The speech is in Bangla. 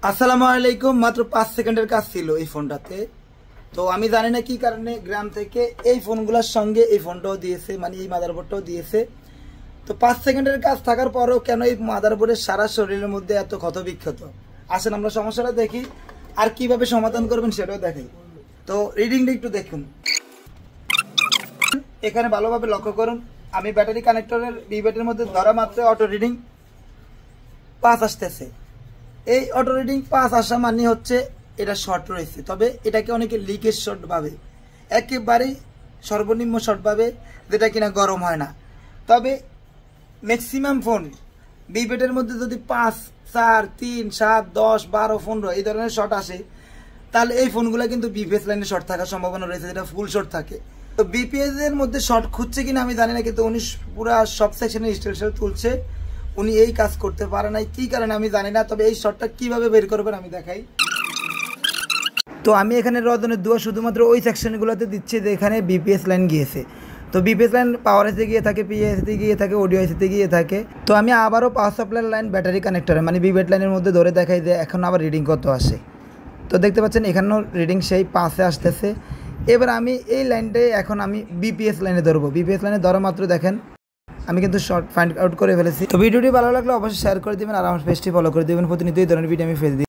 আসসালামু আলাইকুম। মাত্র 5 সেকেন্ডের কাজ ছিল এই ফোনটাতে। তো আমি জানি না কি কারণে গ্রাম থেকে এই ফোনগুলোর সঙ্গে এই ফোনটাও দিয়েছে, মানে এই মাদারবোর্ডটাও দিয়েছে। তো 5 সেকেন্ডের কাজ থাকার পরেও কেন এই মাদারবোর্ডের সারা শরীরের মধ্যে এত ক্ষত বিক্ষত। আসেন আমরা সমস্যাটা দেখি, আর কিভাবে সমাধান করবেন সেটাও দেখাই। তো রিডিংটা একটু দেখুন, এখানে ভালোভাবে লক্ষ্য করুন। আমি ব্যাটারি কানেক্টরের ব্যাটারির মধ্যে ধরা মাত্র অটো রিডিং 5 আসতেছে। এই অটো রিডিং 5 আসা মানে হচ্ছে এটা শর্ট রয়েছে, তবে এটাকে অনেকে লিকেজ শর্ট ভাবে, একেবারেই সর্বনিম্ন শর্ট ভাবে, যেটা কিনা গরম হয় না। তবে ম্যাক্সিমাম ফোন বিবেটের মধ্যে যদি 5, 4, 3, 7, 10, 12, 15 এই ধরনের শর্ট আসে, তাহলে এই ফোনগুলো কিন্তু বিপিএস লাইনে শর্ট থাকার সম্ভাবনা রয়েছে, যেটা ফুল শর্ট থাকে। তো বিপিএস এর মধ্যে শর্ট খুঁজছে কিনা আমি জানি না, কিন্তু উনি পুরা সব সেকশনে স্টেশন তুলছে। উনি এই কাজ করতে পারে নাই, কি কারণে আমি জানি না। তবে এই শর্টটা কিভাবে বের করবেন আমি দেখাই। তো আমি এখানে রজনের দোয়া শুধুমাত্র ওই সেকশনগুলোতে দিচ্ছি যেখানে বিপিএস লাইন গিয়েছে। তো বিপিএস লাইন পাওয়ার এসে গিয়ে থাকে, পিএসতে গিয়ে থাকে, অডিও এসিতে গিয়ে থাকে। তো আমি আবারও পাওয়ার সাপ্লাইয়ের লাইন ব্যাটারি কানেক্টরে মানে বিবেট লাইনের মধ্যে ধরে দেখাই যে এখন আবার রিডিং কত আসে। তো দেখতে পাচ্ছেন এখানেও রিডিং সেই 5-এ আসতেছে। এবার আমি এই লাইনটাই এখন আমি বিপিএস লাইনে ধরবো। বিপিএস লাইনে ধরা মাত্র দেখেন আমি কিন্তু শর্ট ফাইন্ড আউট করে ফেলেছি। তো ভিডিওটি ভালো লাগলে অবশ্যই শেয়ার করে দেবেন, আর আমার পেজটি ফলো করে দেবেন। প্রতিনিয়ত এই ধরনের ভিডিও আমি ফেলে দিই।